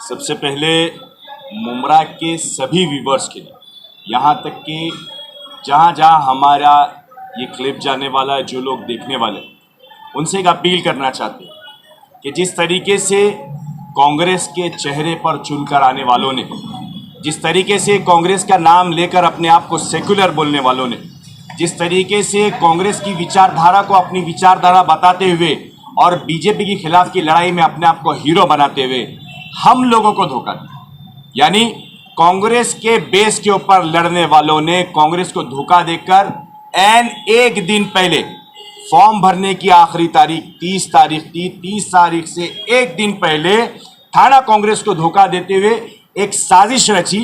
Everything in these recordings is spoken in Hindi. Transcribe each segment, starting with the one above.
सबसे पहले मुमरा के सभी व्यूवर्स के लिए, यहाँ तक कि जहाँ जहाँ हमारा ये क्लिप जाने वाला है, जो लोग देखने वाले, उनसे एक अपील करना चाहते हैं कि जिस तरीके से कांग्रेस के चेहरे पर चुनकर आने वालों ने, जिस तरीके से कांग्रेस का नाम लेकर अपने आप को सेक्युलर बोलने वालों ने, जिस तरीके से कांग्रेस की विचारधारा को अपनी विचारधारा बताते हुए और बीजेपी के खिलाफ की लड़ाई में अपने आप को हीरो बनाते हुए हम लोगों को धोखा दिया, यानी कांग्रेस के बेस के ऊपर लड़ने वालों ने कांग्रेस को धोखा देकर एन एक दिन पहले फॉर्म भरने की आखिरी तारीख 30 तारीख थी, 30 तारीख से एक दिन पहले थाना कांग्रेस को धोखा देते हुए एक साजिश रची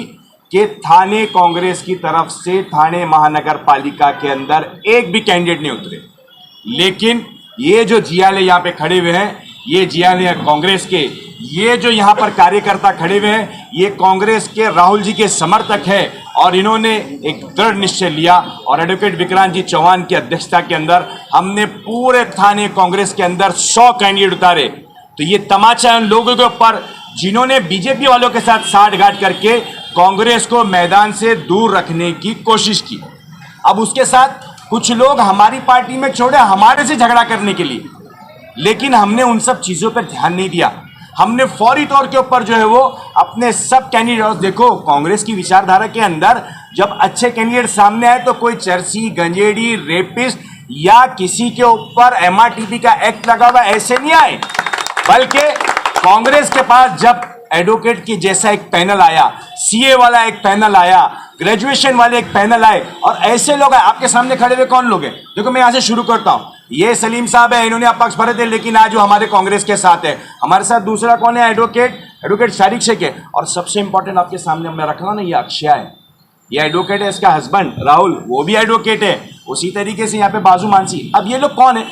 कि थाने कांग्रेस की तरफ से थाने महानगर पालिका के अंदर एक भी कैंडिडेट नहीं उतरे। लेकिन ये जो जियाले यहाँ पे खड़े हुए हैं, ये जियाले कांग्रेस के, ये जो यहाँ पर कार्यकर्ता खड़े हुए हैं, ये कांग्रेस के राहुल जी के समर्थक हैं और इन्होंने एक दृढ़ निश्चय लिया और एडवोकेट विक्रांत जी चौहान की अध्यक्षता के अंदर हमने पूरे थाने कांग्रेस के अंदर 100 कैंडिडेट उतारे। तो ये तमाचा उन लोगों के ऊपर जिन्होंने बीजेपी वालों के साथ साठगांठ करके कांग्रेस को मैदान से दूर रखने की कोशिश की। अब उसके साथ कुछ लोग हमारी पार्टी में छोड़े हमारे से झगड़ा करने के लिए, लेकिन हमने उन सब चीज़ों पर ध्यान नहीं दिया। हमने फौरी तौर के ऊपर जो है वो अपने सब कैंडिडेट, देखो कांग्रेस की विचारधारा के अंदर जब अच्छे कैंडिडेट सामने आए तो कोई चर्सी, गंजेड़ी, रेपिस्ट या किसी के ऊपर MRTP का एक्ट लगा हुआ ऐसे नहीं आए, बल्कि कांग्रेस के पास जब एडवोकेट की जैसा एक पैनल आया, CA वाला एक पैनल आया, ग्रेजुएशन वाले एक पैनल आए और ऐसे लोग आए। आपके सामने खड़े हुए कौन लोग हैं? देखो मैं यहाँ से शुरू करता हूँ। ये सलीम साहब है, इन्होंने अपक्ष भरे थे लेकिन आज वो हमारे कांग्रेस के साथ है। हमारे साथ दूसरा कौन है? एडवोकेट शारिक शेख है। और सबसे इंपॉर्टेंट आपके सामने मैं रख रहा हूँ ना, ये अक्षय है, ये एडवोकेट है, इसका हस्बैंड राहुल वो भी एडवोकेट है। उसी तरीके से यहाँ पे बाजू मानसी। अब ये लोग कौन है?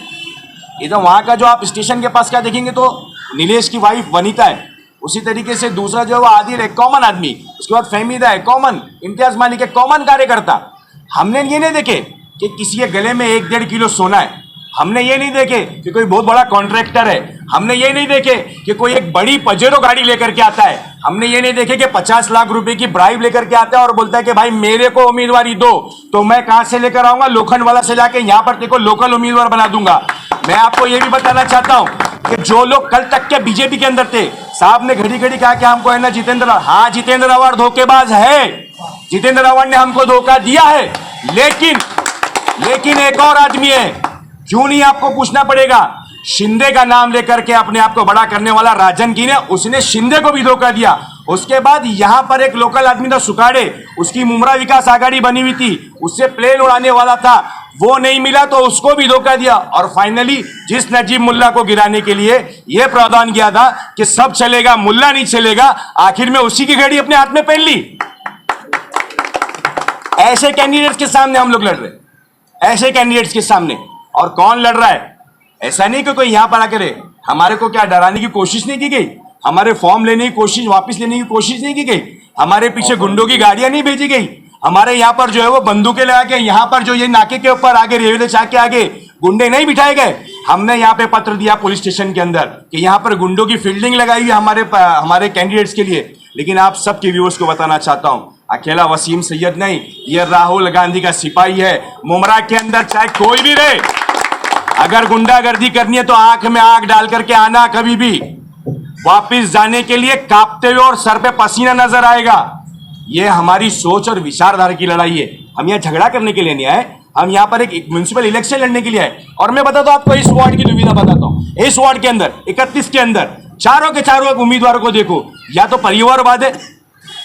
इधर वहाँ का जो आप स्टेशन के पास का देखेंगे तो नीलेश की वाइफ वनीता है। उसी तरीके से दूसरा जो है आदिल है, कॉमन आदमी। उसके बाद फहमीदा है, कॉमन। इम्तियाज मालिक है, कॉमन कार्यकर्ता। हमने ये नहीं देखे कि किसी के गले में 1-1.5 किलो सोना है। हमने ये नहीं देखे कि कोई बहुत बड़ा कॉन्ट्रैक्टर है। हमने ये नहीं देखे कि कोई एक बड़ी पजेरो गाड़ी लेकर के आता है। हमने ये नहीं देखे कि 50 लाख रुपए की ब्राइब लेकर के आता है और बोलता है कि भाई मेरे को उम्मीदवारी दो, तो मैं कहां से लेकर आऊंगा? लोखंडवाला से जाके यहां पर देखो लोकल उम्मीदवार बना दूंगा। मैं आपको ये भी बताना चाहता हूं कि जो लोग कल तक के बीजेपी के अंदर थे, साहब ने घड़ी घड़ी कहा कि हमको है ना जितेंद्र, हाँ जितेंद्र अवार्ड धोखेबाज है, जितेंद्र अवार्ड ने हमको धोखा दिया है। लेकिन एक और आदमी है, क्यों नहीं आपको पूछना पड़ेगा, शिंदे का नाम लेकर के अपने आप को बड़ा करने वाला राजन की ने, उसने शिंदे को भी धोखा दिया। उसके बाद यहां पर एक लोकल आदमी था सुकाड़े, उसकी मुमरा विकास आघाड़ी बनी हुई थी, उससे प्लेन उड़ाने वाला था, वो नहीं मिला तो उसको भी धोखा दिया। और फाइनली जिस नजीब मुल्ला को गिराने के लिए यह प्रावधान किया था कि सब चलेगा मुल्ला नहीं चलेगा, आखिर में उसी की घड़ी अपने हाथ में पहन ली। ऐसे कैंडिडेट्स के सामने हम लोग लड़ रहे, ऐसे कैंडिडेट्स के सामने। और कौन लड़ रहा है? ऐसा नहीं कि कोई यहां पर आकर हमारे को क्या डराने की कोशिश नहीं की गई, हमारे फॉर्म लेने की कोशिश, वापस लेने की कोशिश नहीं की गई, हमारे पीछे गुंडों की गाड़ियां नहीं भेजी गई, हमारे यहाँ पर जो है वो बंदूकें लगा के यहाँ पर जो ये नाके के ऊपर आगे रेलवे चाक के आगे गुंडे नहीं बिठाए गए। हमने यहाँ पे पत्र दिया पुलिस स्टेशन के अंदर कि यहाँ पर गुंडों की फील्डिंग लगाई है हमारे कैंडिडेट्स के लिए। लेकिन आप सबके व्यूअर्स को बताना चाहता हूँ, अकेला वसीम सैयद नहीं, ये राहुल गांधी का सिपाही है। मुमरा के अंदर चाहे कोई भी रहे, अगर गुंडागर्दी करनी है तो आंख में आंख डाल करके आना, कभी भी वापिस जाने के लिए कांपते हुए और सर पे पसीना नजर आएगा। ये हमारी सोच और विचारधारा की लड़ाई है। हम यहाँ झगड़ा करने के लिए नहीं आए, हम यहाँ पर एक म्युनिसिपल इलेक्शन लड़ने के लिए आए। और मैं बताता हूँ आपको इस वार्ड की दुविधा बताता हूँ। इस वार्ड के अंदर 31 के अंदर चारों के चारों उम्मीदवारों को देखो, या तो परिवारवाद है,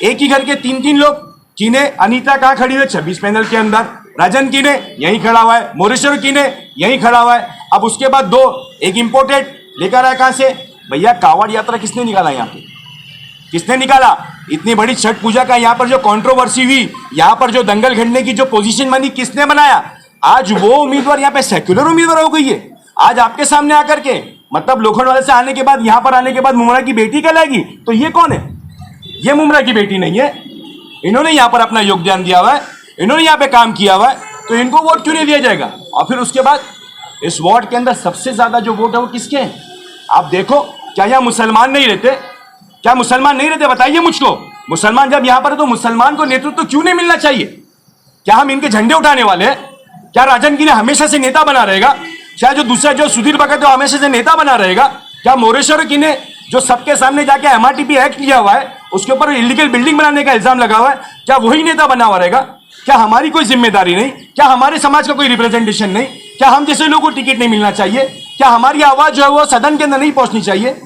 एक ही घर के 3-3 लोग। किने अनीता कहाँ खड़ी हुई? 26 पैनल के अंदर। राजन किने यहीं खड़ा हुआ है, मोरेश्वर किने यहीं खड़ा हुआ है। अब उसके बाद 2 एक इंपोर्टेड लेकर आया कहां से? भैया कावड़ यात्रा किसने निकाला? यहाँ पे किसने निकाला? इतनी बड़ी छठ पूजा का यहाँ पर जो कंट्रोवर्सी हुई, यहाँ पर जो दंगल घड़ने की जो पोजीशन बनी, किसने बनाया? आज वो उम्मीदवार यहाँ पे सेक्युलर उम्मीदवार हो गई है। आज आपके सामने आकर के, मतलब लोखंडवाले से आने के बाद, यहाँ पर आने के बाद मुमरा की बेटी कहलाएगी। तो ये कौन है? ये मुमरा की बेटी नहीं है। इन्होंने यहाँ पर अपना योगदान दिया हुआ है, इन्होंने यहाँ पे काम किया हुआ है, तो इनको वोट क्यों नहीं दिया जाएगा? और फिर उसके बाद इस वार्ड के अंदर सबसे ज्यादा जो वोट है वो किसके हैं? आप देखो, क्या यहाँ मुसलमान नहीं रहते? क्या मुसलमान नहीं रहते? बताइए मुझको। मुसलमान जब यहां पर है तो मुसलमान को नेतृत्व क्यों नहीं मिलना चाहिए? क्या हम इनके झंडे उठाने वाले हैं? क्या राजन की ने हमेशा से नेता बना रहेगा? क्या जो दूसरा जो सुधीर भगत है हमेशा से नेता बना रहेगा? क्या मोरेश्वर की ने जो सबके सामने जाके एमआरटीपी एक्ट किया हुआ है, उसके ऊपर इलीगल बिल्डिंग बनाने का इल्जाम लगा हुआ है, क्या वही नेता बना हुआ रहेगा? क्या हमारी कोई जिम्मेदारी नहीं? क्या हमारे समाज का कोई रिप्रेजेंटेशन नहीं? क्या हम जैसे लोगों को टिकट नहीं मिलना चाहिए? क्या हमारी आवाज जो है वो सदन के अंदर नहीं पहुंचनी चाहिए?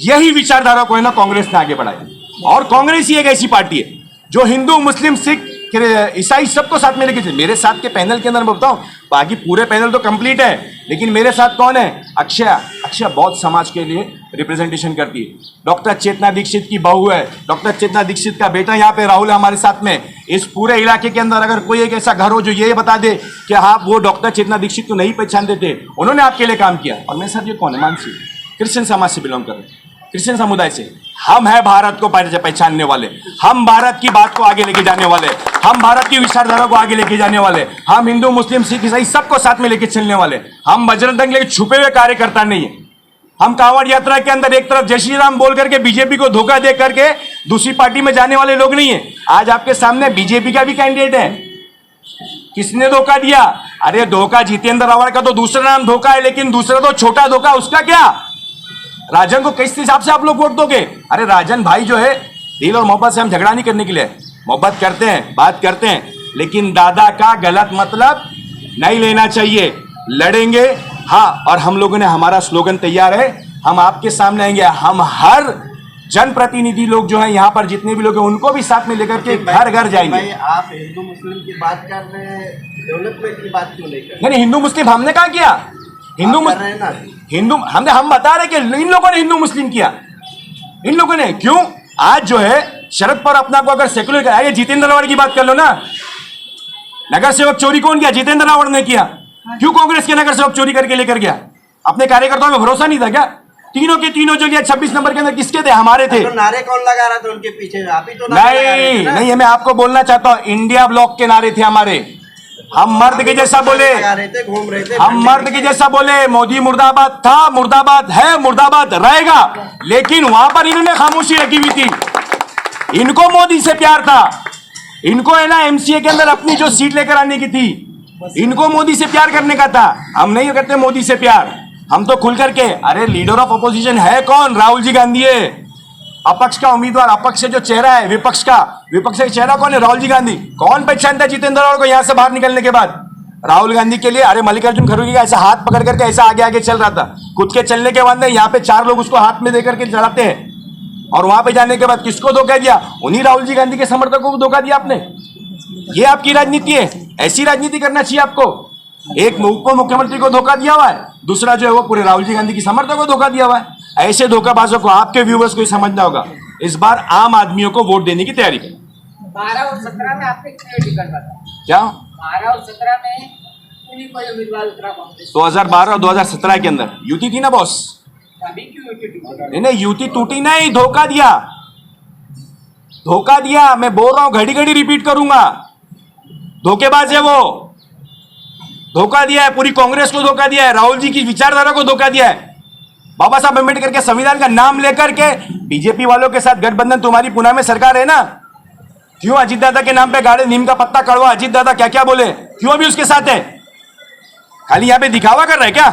यही विचारधारा को है ना कांग्रेस ने आगे बढ़ाया। और कांग्रेस ही एक ऐसी पार्टी है जो हिंदू, मुस्लिम, सिख, ईसाई सबको साथ में लेके चले। मेरे साथ के पैनल के अंदर मैं बताऊं, बाकी पूरे पैनल तो कंप्लीट है, लेकिन मेरे साथ कौन है? अक्षय बौद्ध समाज के लिए रिप्रेजेंटेशन करती है। डॉक्टर चेतना दीक्षित की बहू है, डॉक्टर चेतना दीक्षित का बेटा यहाँ पे राहुल है हमारे साथ में। इस पूरे इलाके के अंदर अगर कोई एक ऐसा घर हो जो ये बता दे कि हाँ वो डॉक्टर चेतना दीक्षित को नहीं पहचानते थे, उन्होंने आपके लिए काम किया। और मेरे साथ ये कौन है? मानसी, क्रिश्चियन समाज से बिलोंग कर रहे हैं, क्रिश्चियन समुदाय से। हम है भारत को पहचानने वाले, हम भारत की बात को आगे लेके जाने वाले, हम भारत की विचारधारा को आगे लेके जाने वाले, हम हिंदू, मुस्लिम, सिख, ईसाई सबको साथ में लेके चलने वाले। हम बजरंग दल के छुपे हुए कार्यकर्ता नहीं है। हम कांवड़ यात्रा के अंदर एक तरफ जय श्री राम बोल करके बीजेपी को धोखा दे करके दूसरी पार्टी में जाने वाले लोग नहीं है। आज आपके सामने बीजेपी का भी कैंडिडेट है। किसने धोखा दिया? अरे धोखा जितेंद्र रावत का तो दूसरा नाम धोखा है, लेकिन दूसरा तो छोटा धोखा, उसका क्या? राजन को किस हिसाब से आप लोग वोट दोगे? अरे राजन भाई जो है, दिल और मोहब्बत से हम झगड़ा नहीं करने के लिए, मोहब्बत करते हैं, बात करते हैं, लेकिन दादा का गलत मतलब नहीं लेना चाहिए। लड़ेंगे हाँ, और हम लोगों ने हमारा स्लोगन तैयार है, हम आपके सामने आएंगे। हम हर जनप्रतिनिधि लोग जो है यहाँ पर जितने भी लोग हैं उनको भी साथ में लेकर के घर घर जाएंगे। भाई आप हिंदू मुस्लिम की बात कर रहे हैं, डेवलपमेंट की बात क्यों नहीं कर रहे? नहीं, हिंदू मुस्लिम हमने कहा किया? हिंदू हिंदू हम बता रहे कि इन लोगों ने हिंदू मुस्लिम किया। इन लोगों ने क्यों? आज जो है शरद पर अपना को अगर सेकुलर कर, ये जितेंद्र रावत की बात कर लो ना। नगर सेवक चोरी कौन किया? जितेंद्र रावत ने किया। क्यों कांग्रेस के नगर सेवक चोरी करके लेकर गया? अपने कार्यकर्ताओं में भरोसा नहीं था क्या? तीनों के तीनों जो 26 नंबर के अंदर किसके थे? हमारे थे। तो नारे कौन लगा रहा था उनके पीछे? आप ही तो नहीं, मैं आपको बोलना चाहता हूं, इंडिया ब्लॉक के नारे थे हमारे। हम मर्द के जैसा बोले, घूम रहे थे, हम मर्द के जैसा बोले। मोदी मुर्दाबाद था, मुर्दाबाद है, मुर्दाबाद रहेगा, लेकिन वहां पर इन्होंने खामोशी रखी हुई थी। इनको मोदी से प्यार था, इनको है ना एमसीए के अंदर अपनी जो सीट लेकर आने की थी, इनको मोदी से प्यार करने का था। हम नहीं करते मोदी से प्यार, हम तो खुल करके, अरे लीडर ऑफ अपोजिशन है कौन? राहुल जी गांधी है। अपक्ष का उम्मीदवार, अपक्ष जो चेहरा है विपक्ष का चेहरा कौन है? राहुल जी गांधी। कौन पहचानता है जितेंद्र रावत को यहां से बाहर निकलने के बाद? राहुल गांधी के लिए अरे मल्लिकार्जुन खड़गे का ऐसा हाथ पकड़ करके ऐसा आगे आगे चल रहा था, खुद के चलने के बाद यहाँ पे 4 लोग उसको हाथ में देकर के चलाते हैं, और वहां पे जाने के बाद किसको धोखा दिया? उन्हीं राहुल जी गांधी के समर्थकों को धोखा दिया आपने। ये आपकी राजनीति है, ऐसी राजनीति करना चाहिए आपको। एक उप मुख्यमंत्री को धोखा दिया हुआ है, दूसरा जो है वो पूरे राहुल जी गांधी की समर्थकों को धोखा दिया हुआ है। ऐसे धोखाबाजों को आपके व्यूवर्स को समझना होगा। इस बार आम आदमियों को वोट देने की तैयारी करें। 12 और 17 में आपने कितने टिकट बताया? क्या 12 और 17 में कोई उम्मीदवार उतरा कांग्रेस? 2012 और 2017 के अंदर युति थी ना बॉस। अभी क्यों युति टूटी? नहीं, युति टूटी नहीं, धोखा दिया, धोखा दिया। मैं बोल रहा हूं, घड़ी घड़ी रिपीट करूंगा, धोखेबाज है वो। धोखा दिया है, पूरी कांग्रेस को धोखा दिया है, राहुल जी की विचारधारा को धोखा दिया है। बाबा साहब अम्बेडकर के संविधान का नाम लेकर के बीजेपी वालों के साथ गठबंधन, तुम्हारी पुणे में सरकार है ना, क्यों अजीत दादा के नाम पे गाड़े, नीम का पत्ता कड़वा, अजीत दादा क्या क्या बोले, क्यों अभी उसके साथ है? खाली यहां पे दिखावा कर रहे हैं क्या?